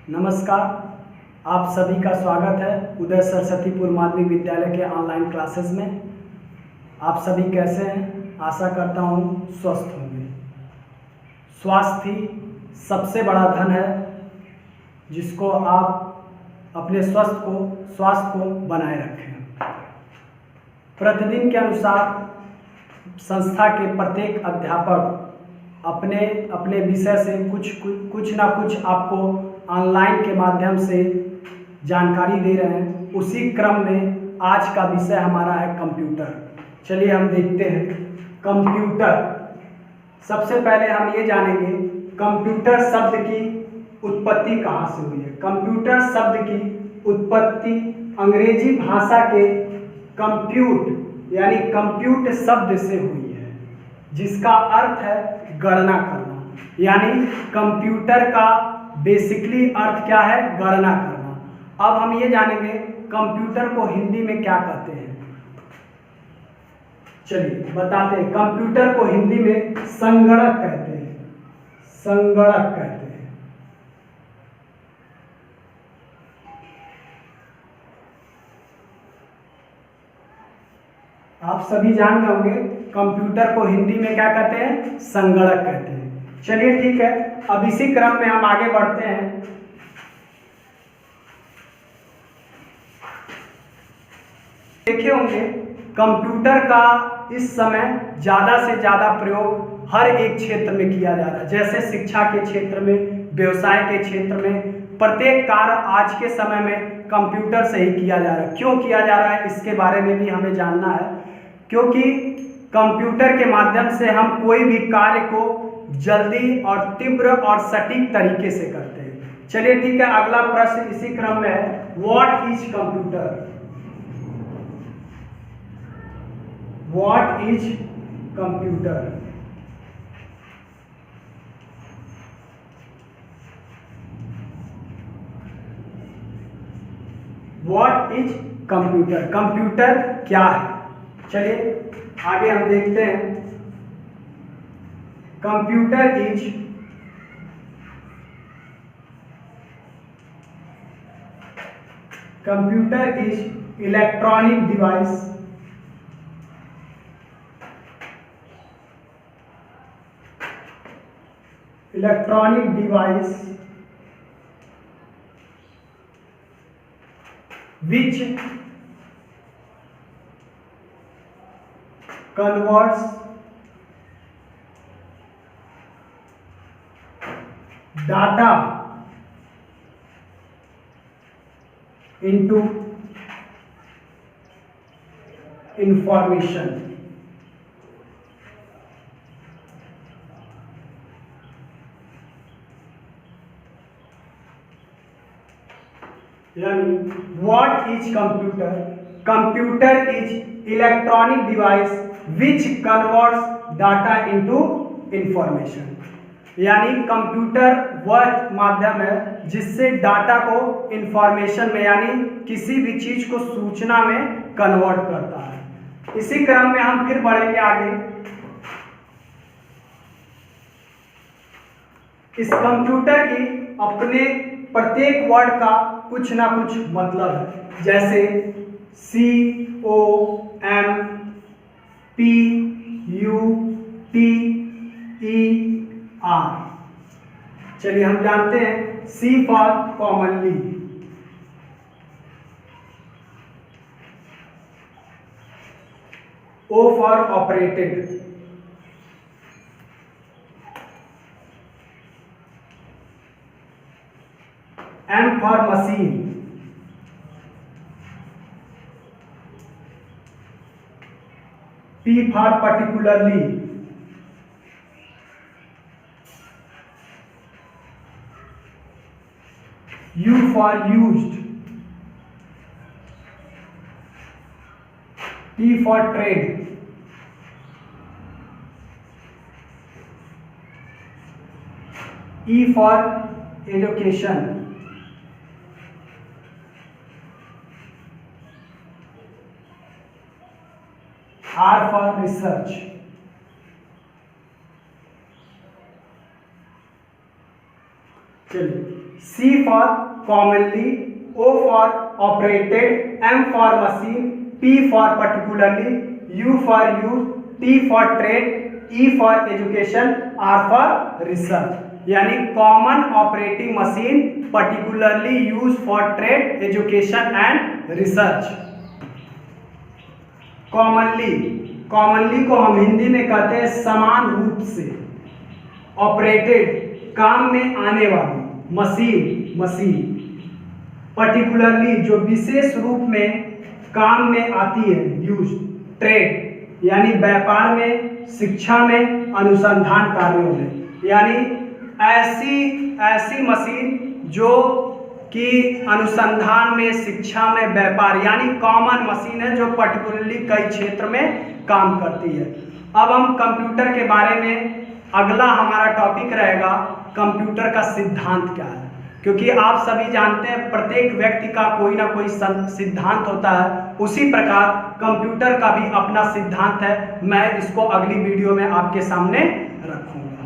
नमस्कार। आप सभी का स्वागत है उदय सरस्वतीपुर माध्यमिक विद्यालय के ऑनलाइन क्लासेस में। आप सभी कैसे हैं? आशा करता हूँ स्वस्थ होंगे। स्वास्थ्य ही सबसे बड़ा धन है जिसको आप अपने स्वास्थ्य को बनाए रखें। प्रतिदिन के अनुसार संस्था के प्रत्येक अध्यापक अपने अपने विषय से कुछ ना कुछ आपको ऑनलाइन के माध्यम से जानकारी दे रहे हैं। उसी क्रम में आज का विषय हमारा है कंप्यूटर। चलिए हम देखते हैं कंप्यूटर। सबसे पहले हम ये जानेंगे कंप्यूटर शब्द की उत्पत्ति कहाँ से हुई है। कंप्यूटर शब्द की उत्पत्ति अंग्रेजी भाषा के कंप्यूट यानी कंप्यूट शब्द से हुई है, जिसका अर्थ है गणना करना। यानी कंप्यूटर का बेसिकली अर्थ क्या है? गणना करना। अब हम ये जानेंगे कंप्यूटर को हिंदी में क्या कहते हैं। चलिए बताते हैं। कंप्यूटर को हिंदी में संगणक कहते हैं। संगणक कहते हैं। आप सभी जान गए होंगे कंप्यूटर को हिंदी में क्या कहते हैं? संगणक कहते हैं। चलिए ठीक है, अब इसी क्रम में हम आगे बढ़ते हैं। देखे होंगे कंप्यूटर का इस समय ज़्यादा से ज़्यादा प्रयोग हर एक क्षेत्र में किया जा रहा है। जैसे शिक्षा के क्षेत्र में, व्यवसाय के क्षेत्र में, प्रत्येक कार्य आज के समय में कंप्यूटर से ही किया जा रहा है। क्यों किया जा रहा है इसके बारे में भी हमें जानना है, क्योंकि कंप्यूटर के माध्यम से हम कोई भी कार्य को जल्दी और तीव्र और सटीक तरीके से करते हैं। चलिए ठीक है, अगला प्रश्न इसी क्रम में है, what is computer? What is computer? What is computer? Computer क्या है? चलिए आगे हम देखते हैं। Computer is electronic device which converts data into information। यानी what is computer? Computer is electronic device which converts data into information. यानी computer वह माध्यम है जिससे डाटा को इंफॉर्मेशन में यानी किसी भी चीज को सूचना में कन्वर्ट करता है। इसी क्रम में हम फिर बढ़ेंगे आगे। इस कंप्यूटर की अपने प्रत्येक वर्ड का कुछ ना कुछ मतलब है। जैसे COMPUTER। चलिए हम जानते हैं C for commonly, O for operated, M for machine, P for particularly, U for used, T for trade, E for education, R for research। चलिए C for commonly, O for operated, M for machine, P for particularly, U for use, T for trade, E for education, R for research। यानी common operating machine, particularly use for trade, education and research. Commonly को हम हिंदी में कहते हैं समान रूप से, operated काम में आने वाली, मशीन, पर्टिकुलरली जो विशेष रूप में काम में आती है, यूज, ट्रेड यानी व्यापार में, शिक्षा में, अनुसंधान कार्यों में, यानी ऐसी मशीन जो कि अनुसंधान में, शिक्षा में, व्यापार यानी कॉमन मशीन है जो पर्टिकुलरली कई क्षेत्र में काम करती है। अब हम कंप्यूटर के बारे में, अगला हमारा टॉपिक रहेगा कंप्यूटर का सिद्धांत क्या है, क्योंकि आप सभी जानते हैं प्रत्येक व्यक्ति का कोई ना कोई सिद्धांत होता है, उसी प्रकार कंप्यूटर का भी अपना सिद्धांत है। मैं इसको अगली वीडियो में आपके सामने रखूंगा।